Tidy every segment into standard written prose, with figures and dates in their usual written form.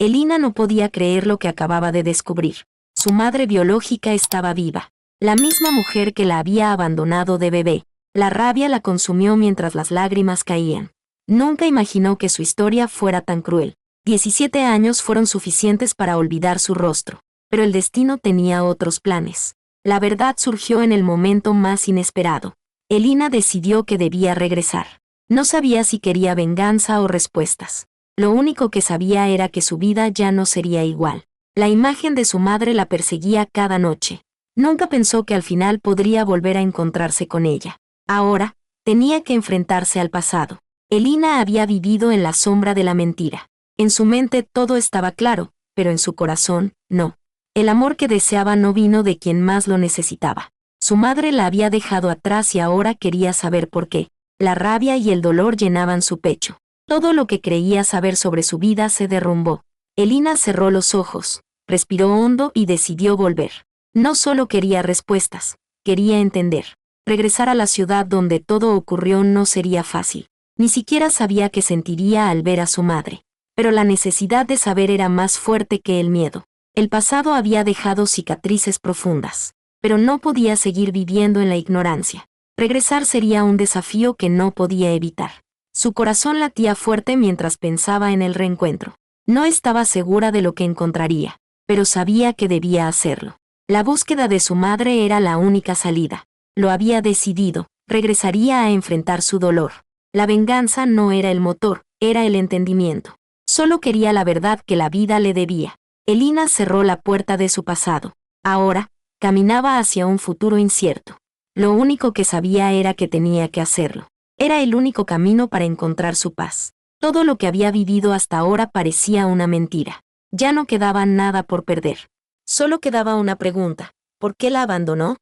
Elina no podía creer lo que acababa de descubrir. Su madre biológica estaba viva. La misma mujer que la había abandonado de bebé. La rabia la consumió mientras las lágrimas caían. Nunca imaginó que su historia fuera tan cruel. 17 años fueron suficientes para olvidar su rostro, pero el destino tenía otros planes. La verdad surgió en el momento más inesperado. Elina decidió que debía regresar. No sabía si quería venganza o respuestas. Lo único que sabía era que su vida ya no sería igual. La imagen de su madre la perseguía cada noche. Nunca pensó que al final podría volver a encontrarse con ella. Ahora, tenía que enfrentarse al pasado. Elina había vivido en la sombra de la mentira. En su mente todo estaba claro, pero en su corazón, no. El amor que deseaba no vino de quien más lo necesitaba. Su madre la había dejado atrás y ahora quería saber por qué. La rabia y el dolor llenaban su pecho. Todo lo que creía saber sobre su vida se derrumbó. Elina cerró los ojos, respiró hondo y decidió volver. No solo quería respuestas, quería entender. Regresar a la ciudad donde todo ocurrió no sería fácil. Ni siquiera sabía qué sentiría al ver a su madre. Pero la necesidad de saber era más fuerte que el miedo. El pasado había dejado cicatrices profundas, pero no podía seguir viviendo en la ignorancia. Regresar sería un desafío que no podía evitar. Su corazón latía fuerte mientras pensaba en el reencuentro. No estaba segura de lo que encontraría, pero sabía que debía hacerlo. La búsqueda de su madre era la única salida. Lo había decidido, regresaría a enfrentar su dolor. La venganza no era el motor, era el entendimiento. Solo quería la verdad que la vida le debía. Elina cerró la puerta de su pasado. Ahora, caminaba hacia un futuro incierto. Lo único que sabía era que tenía que hacerlo. Era el único camino para encontrar su paz. Todo lo que había vivido hasta ahora parecía una mentira. Ya no quedaba nada por perder. Solo quedaba una pregunta. ¿Por qué la abandonó?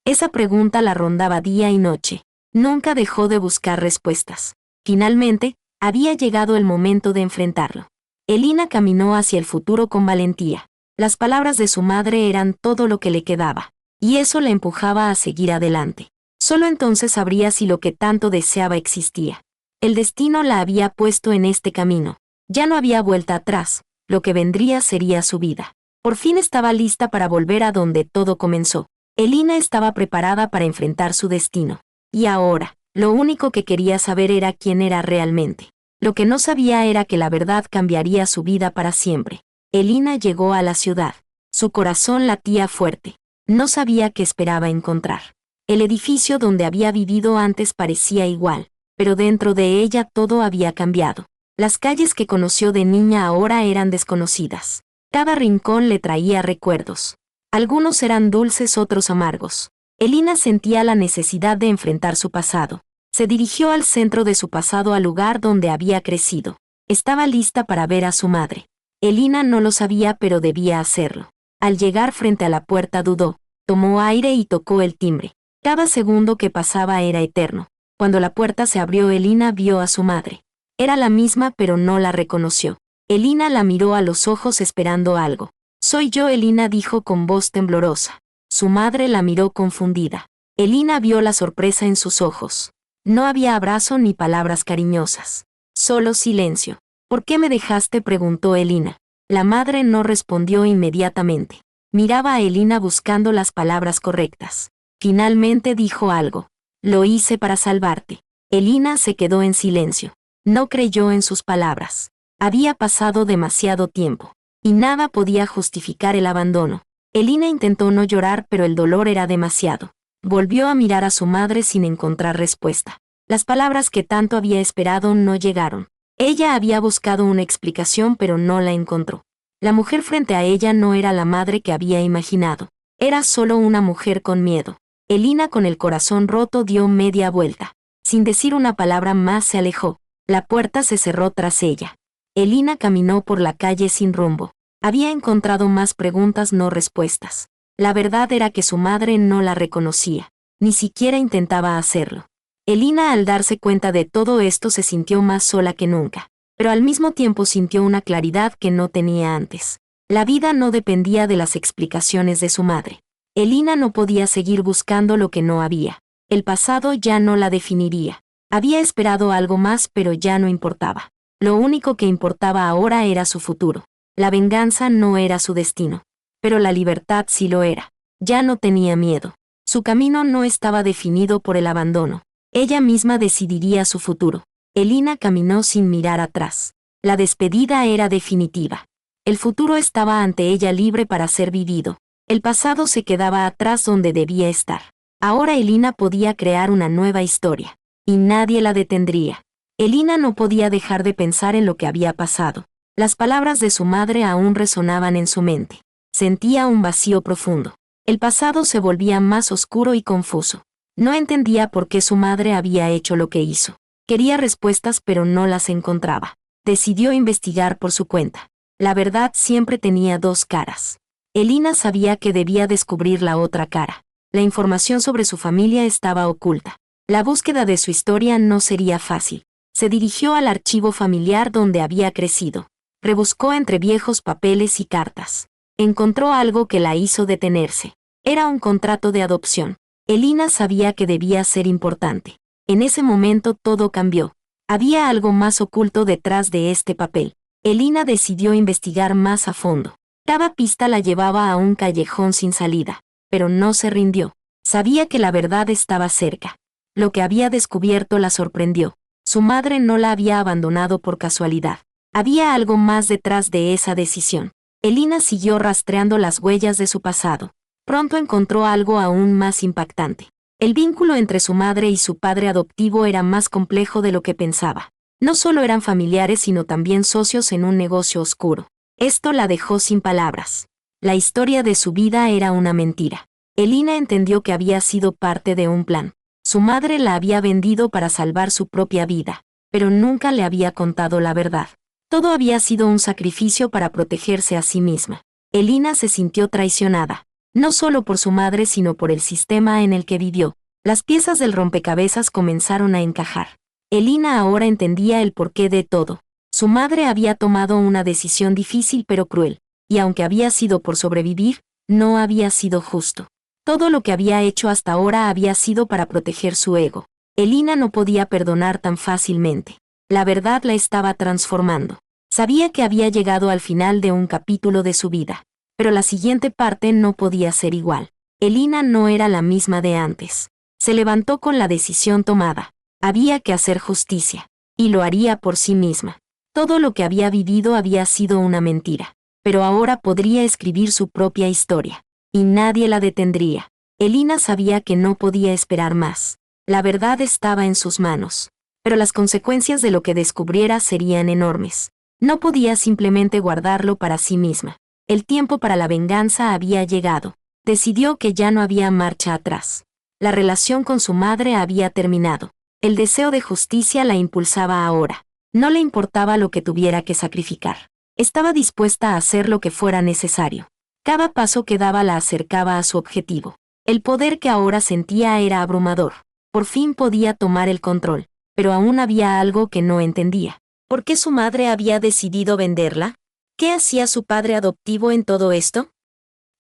Esa pregunta la rondaba día y noche. Nunca dejó de buscar respuestas. Finalmente, había llegado el momento de enfrentarlo. Elina caminó hacia el futuro con valentía. Las palabras de su madre eran todo lo que le quedaba, y eso la empujaba a seguir adelante. Solo entonces sabría si lo que tanto deseaba existía. El destino la había puesto en este camino. Ya no había vuelta atrás, lo que vendría sería su vida. Por fin estaba lista para volver a donde todo comenzó. Elina estaba preparada para enfrentar su destino. Y ahora, lo único que quería saber era quién era realmente. Lo que no sabía era que la verdad cambiaría su vida para siempre. Elina llegó a la ciudad. Su corazón latía fuerte. No sabía qué esperaba encontrar. El edificio donde había vivido antes parecía igual, pero dentro de ella todo había cambiado. Las calles que conoció de niña ahora eran desconocidas. Cada rincón le traía recuerdos. Algunos eran dulces, otros amargos. Elina sentía la necesidad de enfrentar su pasado. Se dirigió al centro de su pasado, al lugar donde había crecido. Estaba lista para ver a su madre. Elina no lo sabía, pero debía hacerlo. Al llegar frente a la puerta dudó, tomó aire y tocó el timbre. Cada segundo que pasaba era eterno. Cuando la puerta se abrió, Elina vio a su madre. Era la misma, pero no la reconoció. Elina la miró a los ojos esperando algo. «Soy yo», Elina dijo con voz temblorosa. Su madre la miró confundida. Elina vio la sorpresa en sus ojos. No había abrazo ni palabras cariñosas. Solo silencio. «¿Por qué me dejaste?», preguntó Elina. La madre no respondió inmediatamente. Miraba a Elina buscando las palabras correctas. Finalmente dijo algo. «Lo hice para salvarte». Elina se quedó en silencio. No creyó en sus palabras. Había pasado demasiado tiempo, y nada podía justificar el abandono. Elina intentó no llorar, pero el dolor era demasiado. Volvió a mirar a su madre sin encontrar respuesta. Las palabras que tanto había esperado no llegaron. Ella había buscado una explicación, pero no la encontró. La mujer frente a ella no era la madre que había imaginado. Era solo una mujer con miedo. Elina, con el corazón roto, dio media vuelta. Sin decir una palabra más, se alejó. La puerta se cerró tras ella. Elina caminó por la calle sin rumbo. Había encontrado más preguntas, no respuestas. La verdad era que su madre no la reconocía. Ni siquiera intentaba hacerlo. Elina, al darse cuenta de todo esto, se sintió más sola que nunca. Pero al mismo tiempo sintió una claridad que no tenía antes. La vida no dependía de las explicaciones de su madre. Elina no podía seguir buscando lo que no había. El pasado ya no la definiría. Había esperado algo más, pero ya no importaba. Lo único que importaba ahora era su futuro. La venganza no era su destino. Pero la libertad sí lo era. Ya no tenía miedo. Su camino no estaba definido por el abandono. Ella misma decidiría su futuro. Elina caminó sin mirar atrás. La despedida era definitiva. El futuro estaba ante ella libre para ser vivido. El pasado se quedaba atrás donde debía estar. Ahora Elina podía crear una nueva historia. Y nadie la detendría. Elina no podía dejar de pensar en lo que había pasado. Las palabras de su madre aún resonaban en su mente. Sentía un vacío profundo. El pasado se volvía más oscuro y confuso. No entendía por qué su madre había hecho lo que hizo. Quería respuestas pero no las encontraba. Decidió investigar por su cuenta. La verdad siempre tenía dos caras. Elina sabía que debía descubrir la otra cara. La información sobre su familia estaba oculta. La búsqueda de su historia no sería fácil. Se dirigió al archivo familiar donde había crecido. Rebuscó entre viejos papeles y cartas. Encontró algo que la hizo detenerse. Era un contrato de adopción. Elina sabía que debía ser importante. En ese momento todo cambió. Había algo más oculto detrás de este papel. Elina decidió investigar más a fondo. Cada pista la llevaba a un callejón sin salida, pero no se rindió. Sabía que la verdad estaba cerca. Lo que había descubierto la sorprendió. Su madre no la había abandonado por casualidad. Había algo más detrás de esa decisión. Elina siguió rastreando las huellas de su pasado. Pronto encontró algo aún más impactante. El vínculo entre su madre y su padre adoptivo era más complejo de lo que pensaba. No solo eran familiares sino también socios en un negocio oscuro. Esto la dejó sin palabras. La historia de su vida era una mentira. Elina entendió que había sido parte de un plan. Su madre la había vendido para salvar su propia vida, pero nunca le había contado la verdad. Todo había sido un sacrificio para protegerse a sí misma. Elina se sintió traicionada, no solo por su madre sino por el sistema en el que vivió. Las piezas del rompecabezas comenzaron a encajar. Elina ahora entendía el porqué de todo. Su madre había tomado una decisión difícil pero cruel, y aunque había sido por sobrevivir, no había sido justo. Todo lo que había hecho hasta ahora había sido para proteger su ego. Elina no podía perdonar tan fácilmente. La verdad la estaba transformando. Sabía que había llegado al final de un capítulo de su vida, pero la siguiente parte no podía ser igual. Elina no era la misma de antes. Se levantó con la decisión tomada. Había que hacer justicia, y lo haría por sí misma. Todo lo que había vivido había sido una mentira, pero ahora podría escribir su propia historia, y nadie la detendría. Elina sabía que no podía esperar más. La verdad estaba en sus manos, pero las consecuencias de lo que descubriera serían enormes. No podía simplemente guardarlo para sí misma. El tiempo para la venganza había llegado. Decidió que ya no había marcha atrás. La relación con su madre había terminado. El deseo de justicia la impulsaba ahora. No le importaba lo que tuviera que sacrificar. Estaba dispuesta a hacer lo que fuera necesario. Cada paso que daba la acercaba a su objetivo. El poder que ahora sentía era abrumador. Por fin podía tomar el control, pero aún había algo que no entendía. ¿Por qué su madre había decidido venderla? ¿Qué hacía su padre adoptivo en todo esto?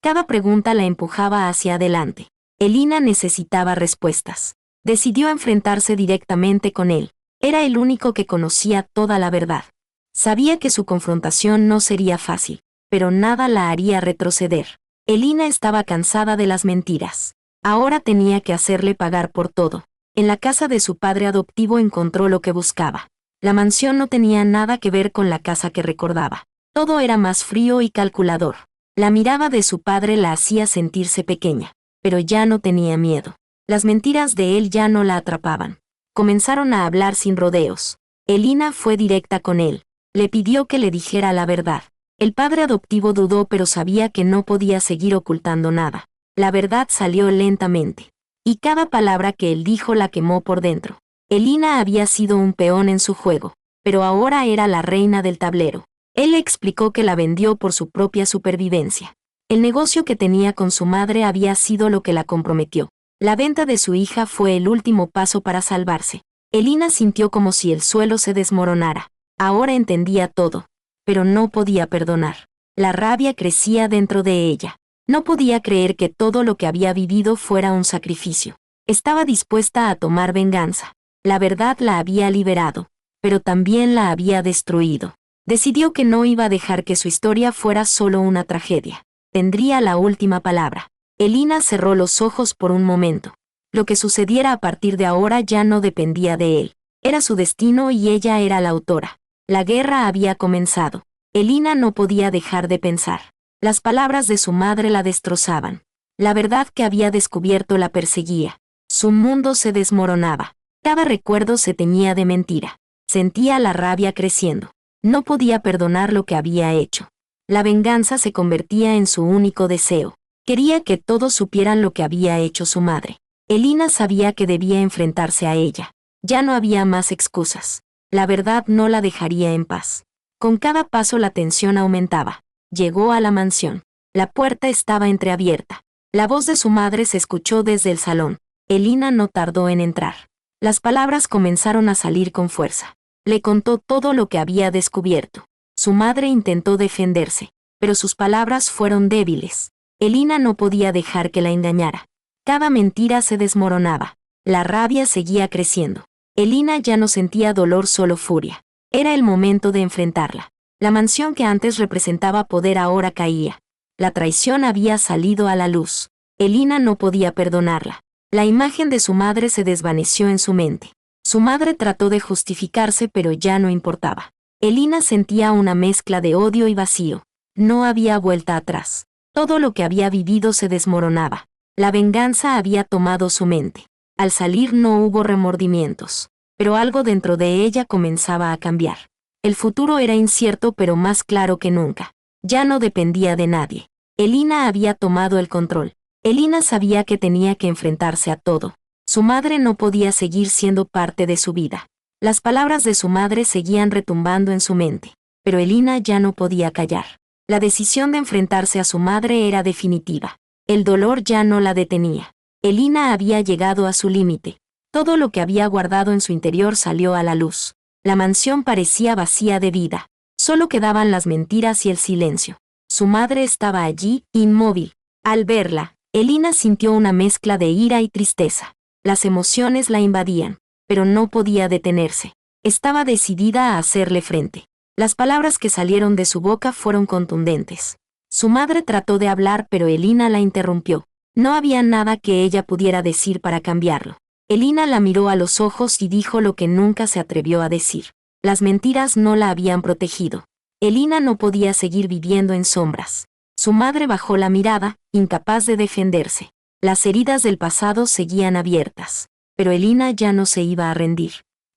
Cada pregunta la empujaba hacia adelante. Elina necesitaba respuestas. Decidió enfrentarse directamente con él. Era el único que conocía toda la verdad. Sabía que su confrontación no sería fácil, pero nada la haría retroceder. Elina estaba cansada de las mentiras. Ahora tenía que hacerle pagar por todo. En la casa de su padre adoptivo encontró lo que buscaba. La mansión no tenía nada que ver con la casa que recordaba. Todo era más frío y calculador. La mirada de su padre la hacía sentirse pequeña, pero ya no tenía miedo. Las mentiras de él ya no la atrapaban. Comenzaron a hablar sin rodeos. Elina fue directa con él. Le pidió que le dijera la verdad. El padre adoptivo dudó pero sabía que no podía seguir ocultando nada. La verdad salió lentamente. Y cada palabra que él dijo la quemó por dentro. Elina había sido un peón en su juego, pero ahora era la reina del tablero. Él le explicó que la vendió por su propia supervivencia. El negocio que tenía con su madre había sido lo que la comprometió. La venta de su hija fue el último paso para salvarse. Elina sintió como si el suelo se desmoronara. Ahora entendía todo, pero no podía perdonar. La rabia crecía dentro de ella. No podía creer que todo lo que había vivido fuera un sacrificio. Estaba dispuesta a tomar venganza. La verdad la había liberado, pero también la había destruido. Decidió que no iba a dejar que su historia fuera solo una tragedia. Tendría la última palabra. Elina cerró los ojos por un momento. Lo que sucediera a partir de ahora ya no dependía de él. Era su destino y ella era la autora. La guerra había comenzado. Elina no podía dejar de pensar. Las palabras de su madre la destrozaban. La verdad que había descubierto la perseguía. Su mundo se desmoronaba. Cada recuerdo se teñía de mentira. Sentía la rabia creciendo. No podía perdonar lo que había hecho. La venganza se convertía en su único deseo. Quería que todos supieran lo que había hecho su madre. Elina sabía que debía enfrentarse a ella. Ya no había más excusas. La verdad no la dejaría en paz. Con cada paso la tensión aumentaba. Llegó a la mansión. La puerta estaba entreabierta. La voz de su madre se escuchó desde el salón. Elina no tardó en entrar. Las palabras comenzaron a salir con fuerza. Le contó todo lo que había descubierto. Su madre intentó defenderse, pero sus palabras fueron débiles. Elina no podía dejar que la engañara. Cada mentira se desmoronaba. La rabia seguía creciendo. Elina ya no sentía dolor, solo furia. Era el momento de enfrentarla. La mansión que antes representaba poder ahora caía. La traición había salido a la luz. Elina no podía perdonarla. La imagen de su madre se desvaneció en su mente. Su madre trató de justificarse, pero ya no importaba. Elina sentía una mezcla de odio y vacío. No había vuelta atrás. Todo lo que había vivido se desmoronaba. La venganza había tomado su mente. Al salir no hubo remordimientos, pero algo dentro de ella comenzaba a cambiar. El futuro era incierto, pero más claro que nunca. Ya no dependía de nadie. Elina había tomado el control. Elina sabía que tenía que enfrentarse a todo. Su madre no podía seguir siendo parte de su vida. Las palabras de su madre seguían retumbando en su mente, pero Elina ya no podía callar. La decisión de enfrentarse a su madre era definitiva. El dolor ya no la detenía. Elina había llegado a su límite. Todo lo que había guardado en su interior salió a la luz. La mansión parecía vacía de vida. Solo quedaban las mentiras y el silencio. Su madre estaba allí, inmóvil. Al verla, Elina sintió una mezcla de ira y tristeza. Las emociones la invadían, pero no podía detenerse. Estaba decidida a hacerle frente. Las palabras que salieron de su boca fueron contundentes. Su madre trató de hablar, pero Elina la interrumpió. No había nada que ella pudiera decir para cambiarlo. Elina la miró a los ojos y dijo lo que nunca se atrevió a decir. Las mentiras no la habían protegido. Elina no podía seguir viviendo en sombras. Su madre bajó la mirada, incapaz de defenderse. Las heridas del pasado seguían abiertas, pero Elina ya no se iba a rendir.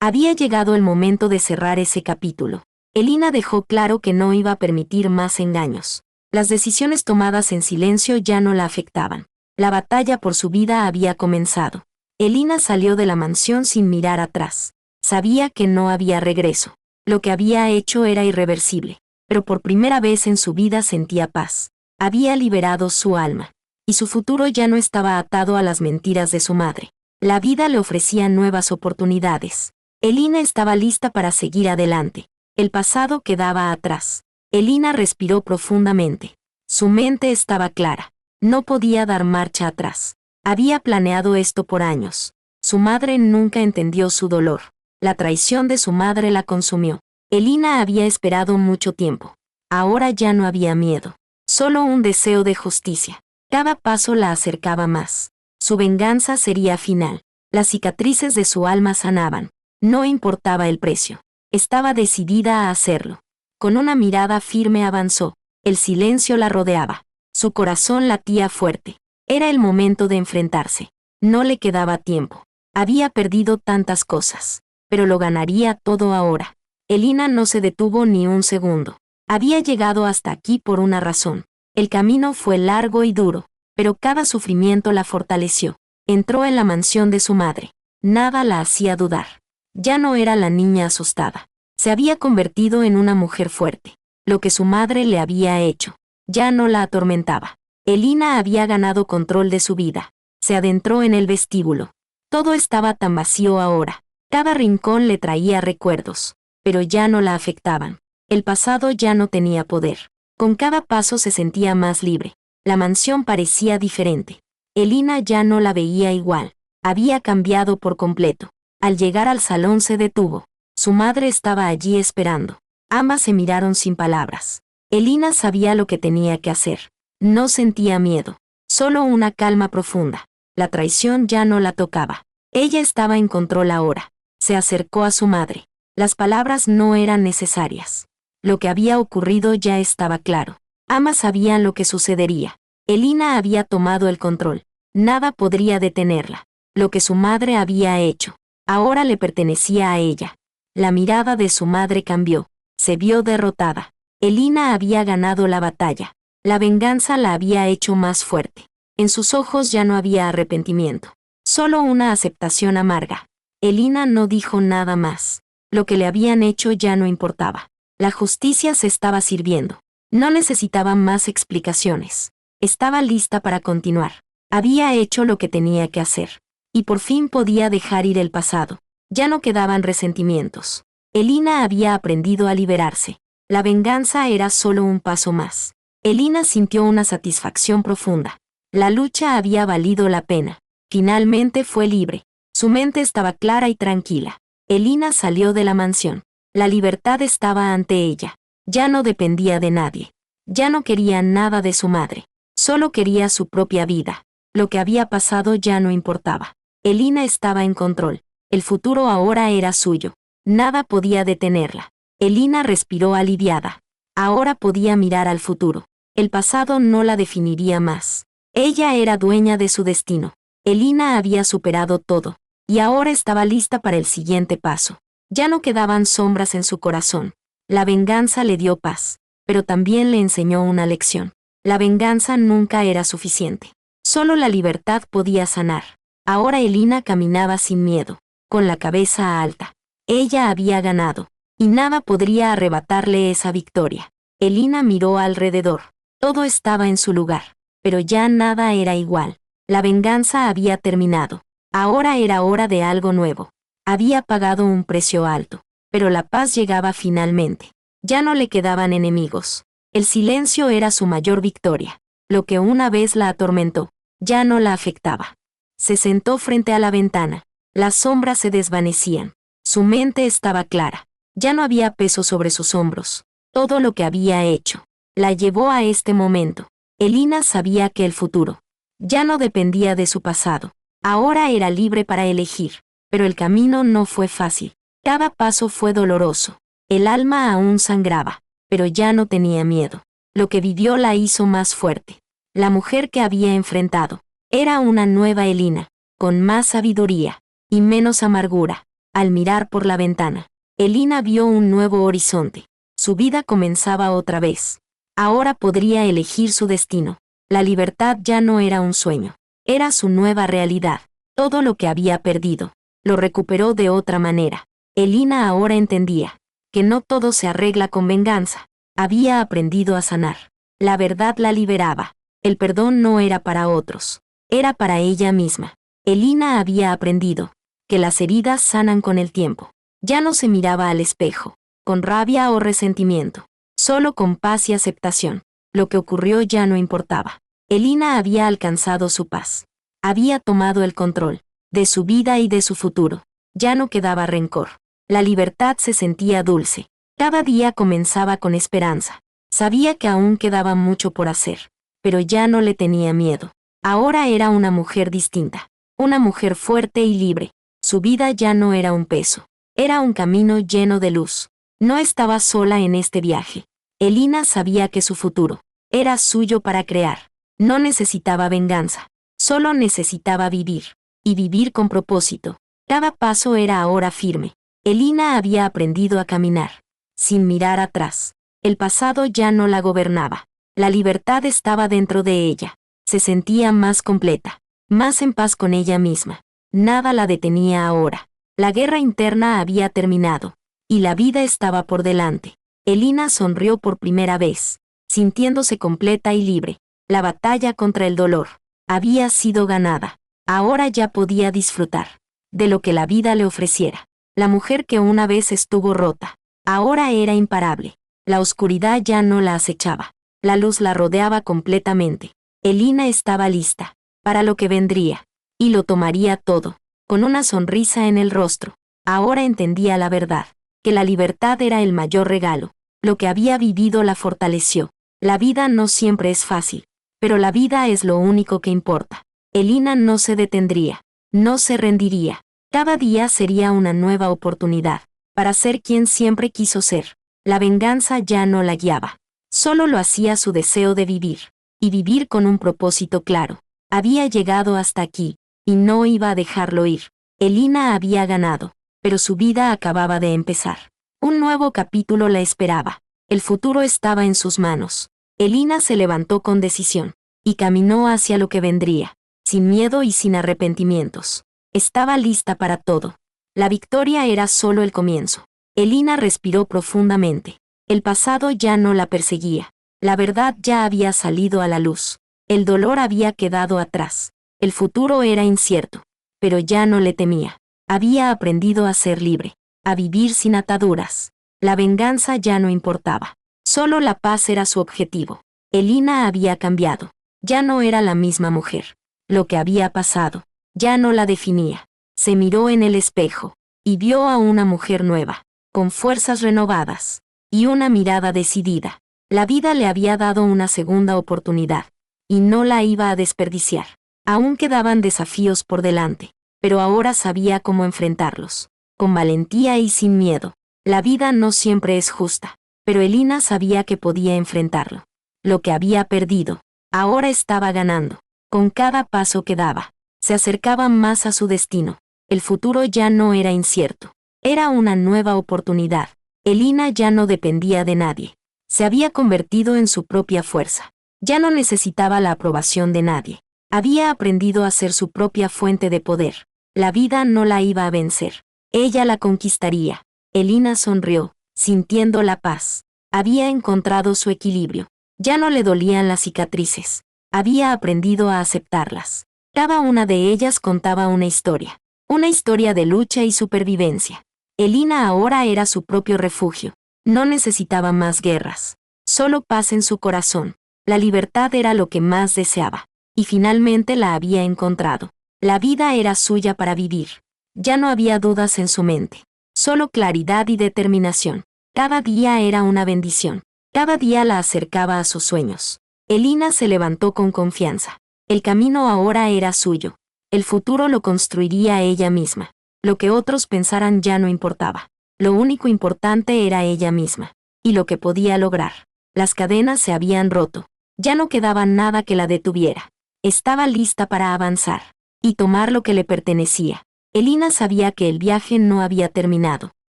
Había llegado el momento de cerrar ese capítulo. Elina dejó claro que no iba a permitir más engaños. Las decisiones tomadas en silencio ya no la afectaban. La batalla por su vida había comenzado. Elina salió de la mansión sin mirar atrás. Sabía que no había regreso. Lo que había hecho era irreversible, pero por primera vez en su vida sentía paz. Había liberado su alma, y su futuro ya no estaba atado a las mentiras de su madre. La vida le ofrecía nuevas oportunidades. Elina estaba lista para seguir adelante. El pasado quedaba atrás. Elina respiró profundamente. Su mente estaba clara. No podía dar marcha atrás. Había planeado esto por años. Su madre nunca entendió su dolor. La traición de su madre la consumió. Elina había esperado mucho tiempo. Ahora ya no había miedo. Solo un deseo de justicia. Cada paso la acercaba más. Su venganza sería final. Las cicatrices de su alma sanaban. No importaba el precio. Estaba decidida a hacerlo. Con una mirada firme avanzó. El silencio la rodeaba. Su corazón latía fuerte. Era el momento de enfrentarse. No le quedaba tiempo. Había perdido tantas cosas, pero lo ganaría todo ahora. Elina no se detuvo ni un segundo. Había llegado hasta aquí por una razón. El camino fue largo y duro, pero cada sufrimiento la fortaleció. Entró en la mansión de su madre. Nada la hacía dudar. Ya no era la niña asustada. Se había convertido en una mujer fuerte. Lo que su madre le había hecho ya no la atormentaba. Elina había ganado control de su vida. Se adentró en el vestíbulo. Todo estaba tan vacío ahora. Cada rincón le traía recuerdos, pero ya no la afectaban. El pasado ya no tenía poder. Con cada paso se sentía más libre. La mansión parecía diferente. Elina ya no la veía igual. Había cambiado por completo. Al llegar al salón se detuvo. Su madre estaba allí esperando. Ambas se miraron sin palabras. Elina sabía lo que tenía que hacer. No sentía miedo, solo una calma profunda. La traición ya no la tocaba. Ella estaba en control ahora. Se acercó a su madre. Las palabras no eran necesarias. Lo que había ocurrido ya estaba claro. Ambas sabían lo que sucedería. Elina había tomado el control. Nada podría detenerla. Lo que su madre había hecho, ahora le pertenecía a ella. La mirada de su madre cambió. Se vio derrotada. Elina había ganado la batalla. La venganza la había hecho más fuerte. En sus ojos ya no había arrepentimiento. Solo una aceptación amarga. Elina no dijo nada más. Lo que le habían hecho ya no importaba. La justicia se estaba sirviendo. No necesitaba más explicaciones. Estaba lista para continuar. Había hecho lo que tenía que hacer. Y por fin podía dejar ir el pasado. Ya no quedaban resentimientos. Elina había aprendido a liberarse. La venganza era solo un paso más. Elina sintió una satisfacción profunda. La lucha había valido la pena. Finalmente fue libre. Su mente estaba clara y tranquila. Elina salió de la mansión. La libertad estaba ante ella. Ya no dependía de nadie. Ya no quería nada de su madre. Solo quería su propia vida. Lo que había pasado ya no importaba. Elina estaba en control. El futuro ahora era suyo. Nada podía detenerla. Elina respiró aliviada. Ahora podía mirar al futuro. El pasado no la definiría más. Ella era dueña de su destino. Elina había superado todo. Y ahora estaba lista para el siguiente paso. Ya no quedaban sombras en su corazón. La venganza le dio paz, pero también le enseñó una lección. La venganza nunca era suficiente. Solo la libertad podía sanar. Ahora Elina caminaba sin miedo, con la cabeza alta. Ella había ganado, y nada podría arrebatarle esa victoria. Elina miró alrededor. Todo estaba en su lugar, pero ya nada era igual. La venganza había terminado. Ahora era hora de algo nuevo. Había pagado un precio alto, pero la paz llegaba finalmente. Ya no le quedaban enemigos. El silencio era su mayor victoria. Lo que una vez la atormentó, ya no la afectaba. Se sentó frente a la ventana. Las sombras se desvanecían. Su mente estaba clara. Ya no había peso sobre sus hombros. Todo lo que había hecho la llevó a este momento. Elina sabía que el futuro ya no dependía de su pasado. Ahora era libre para elegir, pero el camino no fue fácil. Cada paso fue doloroso. El alma aún sangraba, pero ya no tenía miedo. Lo que vivió la hizo más fuerte. La mujer que había enfrentado era una nueva Elina, con más sabiduría y menos amargura. Al mirar por la ventana, Elina vio un nuevo horizonte. Su vida comenzaba otra vez. Ahora podría elegir su destino. La libertad ya no era un sueño. Era su nueva realidad. Todo lo que había perdido, lo recuperó de otra manera. Elina ahora entendía que no todo se arregla con venganza. Había aprendido a sanar. La verdad la liberaba. El perdón no era para otros. Era para ella misma. Elina había aprendido que las heridas sanan con el tiempo. Ya no se miraba al espejo, con rabia o resentimiento, solo con paz y aceptación. Lo que ocurrió ya no importaba. Elina había alcanzado su paz. Había tomado el control de su vida y de su futuro. Ya no quedaba rencor. La libertad se sentía dulce. Cada día comenzaba con esperanza. Sabía que aún quedaba mucho por hacer, pero ya no le tenía miedo. Ahora era una mujer distinta, una mujer fuerte y libre. Su vida ya no era un peso, era un camino lleno de luz. No estaba sola en este viaje. Elina sabía que su futuro era suyo para crear. No necesitaba venganza, solo necesitaba vivir, y vivir con propósito. Cada paso era ahora firme. Elina había aprendido a caminar, sin mirar atrás. El pasado ya no la gobernaba. La libertad estaba dentro de ella. Se sentía más completa, más en paz con ella misma. Nada la detenía ahora. La guerra interna había terminado, y la vida estaba por delante. Elina sonrió por primera vez, sintiéndose completa y libre. La batalla contra el dolor había sido ganada. Ahora ya podía disfrutar de lo que la vida le ofreciera. La mujer que una vez estuvo rota, ahora era imparable. La oscuridad ya no la acechaba. La luz la rodeaba completamente. Elina estaba lista para lo que vendría, y lo tomaría todo, con una sonrisa en el rostro. Ahora entendía la verdad, que la libertad era el mayor regalo Lo que había vivido la fortaleció. La vida no siempre es fácil, pero la vida es lo único que importa. Elina no se detendría, no se rendiría. Cada día sería una nueva oportunidad para ser quien siempre quiso ser. La venganza ya no la guiaba. Solo lo hacía su deseo de vivir, y vivir con un propósito claro. Había llegado hasta aquí, y no iba a dejarlo ir. Elina había ganado, pero su vida acababa de empezar. Un nuevo capítulo la esperaba. El futuro estaba en sus manos. Elina se levantó con decisión, y caminó hacia lo que vendría, sin miedo y sin arrepentimientos. Estaba lista para todo. La victoria era solo el comienzo. Elina respiró profundamente. El pasado ya no la perseguía. La verdad ya había salido a la luz. El dolor había quedado atrás. El futuro era incierto, pero ya no le temía. Había aprendido a ser libre, a vivir sin ataduras. La venganza ya no importaba. Solo la paz era su objetivo. Elina había cambiado. Ya no era la misma mujer. Lo que había pasado ya no la definía. Se miró en el espejo y vio a una mujer nueva, con fuerzas renovadas y una mirada decidida. La vida le había dado una segunda oportunidad, y no la iba a desperdiciar. Aún quedaban desafíos por delante, pero ahora sabía cómo enfrentarlos, con valentía y sin miedo. La vida no siempre es justa, pero Elina sabía que podía enfrentarlo. Lo que había perdido, ahora estaba ganando. Con cada paso que daba, se acercaba más a su destino. El futuro ya no era incierto. Era una nueva oportunidad. Elina ya no dependía de nadie. Se había convertido en su propia fuerza. Ya no necesitaba la aprobación de nadie. Había aprendido a ser su propia fuente de poder. La vida no la iba a vencer. Ella la conquistaría. Elina sonrió, sintiendo la paz. Había encontrado su equilibrio. Ya no le dolían las cicatrices. Había aprendido a aceptarlas. Cada una de ellas contaba una historia de lucha y supervivencia. Elina ahora era su propio refugio. No necesitaba más guerras. Solo paz en su corazón. La libertad era lo que más deseaba. Y finalmente la había encontrado. La vida era suya para vivir. Ya no había dudas en su mente. Solo claridad y determinación. Cada día era una bendición. Cada día la acercaba a sus sueños. Elina se levantó con confianza. El camino ahora era suyo. El futuro lo construiría ella misma. Lo que otros pensaran ya no importaba. Lo único importante era ella misma. Y lo que podía lograr. Las cadenas se habían roto. Ya no quedaba nada que la detuviera. Estaba lista para avanzar y tomar lo que le pertenecía. Elina sabía que el viaje no había terminado,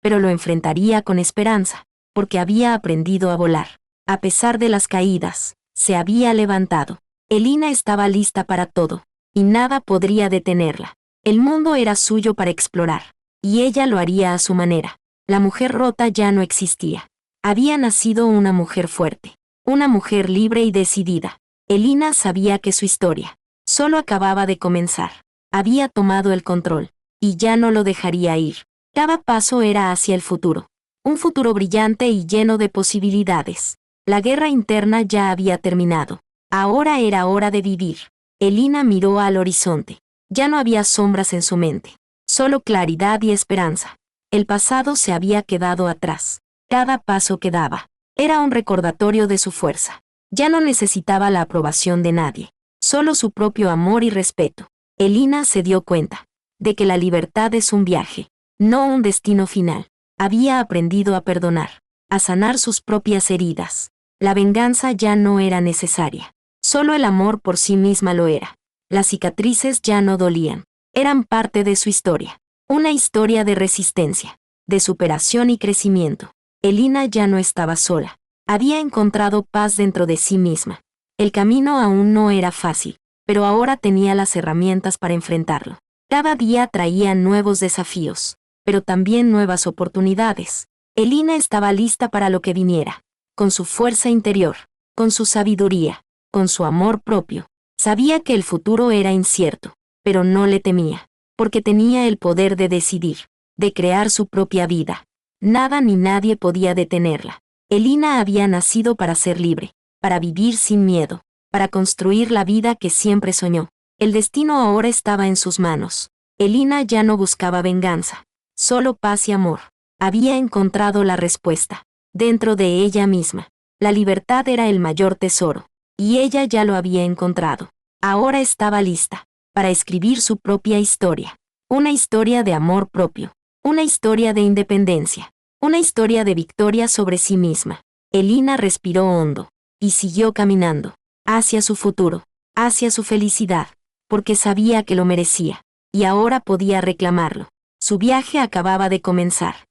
pero lo enfrentaría con esperanza, porque había aprendido a volar. A pesar de las caídas, se había levantado. Elina estaba lista para todo, y nada podría detenerla. El mundo era suyo para explorar, y ella lo haría a su manera. La mujer rota ya no existía. Había nacido una mujer fuerte, una mujer libre y decidida. Elina sabía que su historia solo acababa de comenzar. Había tomado el control, y ya no lo dejaría ir. Cada paso era hacia el futuro. Un futuro brillante y lleno de posibilidades. La guerra interna ya había terminado. Ahora era hora de vivir. Elina miró al horizonte. Ya no había sombras en su mente. Solo claridad y esperanza. El pasado se había quedado atrás. Cada paso que daba era un recordatorio de su fuerza. Ya no necesitaba la aprobación de nadie. Solo su propio amor y respeto. Elina se dio cuenta de que la libertad es un viaje, no un destino final. Había aprendido a perdonar, a sanar sus propias heridas. La venganza ya no era necesaria. Solo el amor por sí misma lo era. Las cicatrices ya no dolían. Eran parte de su historia. Una historia de resistencia, de superación y crecimiento. Elina ya no estaba sola. Había encontrado paz dentro de sí misma. El camino aún no era fácil, pero ahora tenía las herramientas para enfrentarlo. Cada día traía nuevos desafíos, pero también nuevas oportunidades. Elina estaba lista para lo que viniera, con su fuerza interior, con su sabiduría, con su amor propio. Sabía que el futuro era incierto, pero no le temía, porque tenía el poder de decidir, de crear su propia vida. Nada ni nadie podía detenerla. Elina había nacido para ser libre, para vivir sin miedo, para construir la vida que siempre soñó. El destino ahora estaba en sus manos. Elina ya no buscaba venganza, solo paz y amor. Había encontrado la respuesta. dentro de ella misma. La libertad era el mayor tesoro, y ella ya lo había encontrado. Ahora estaba lista para escribir su propia historia. Una historia de amor propio, una historia de independencia, una historia de victoria sobre sí misma. Elina respiró hondo y siguió caminando hacia su futuro, hacia su felicidad, porque sabía que lo merecía, y ahora podía reclamarlo. Su viaje acababa de comenzar.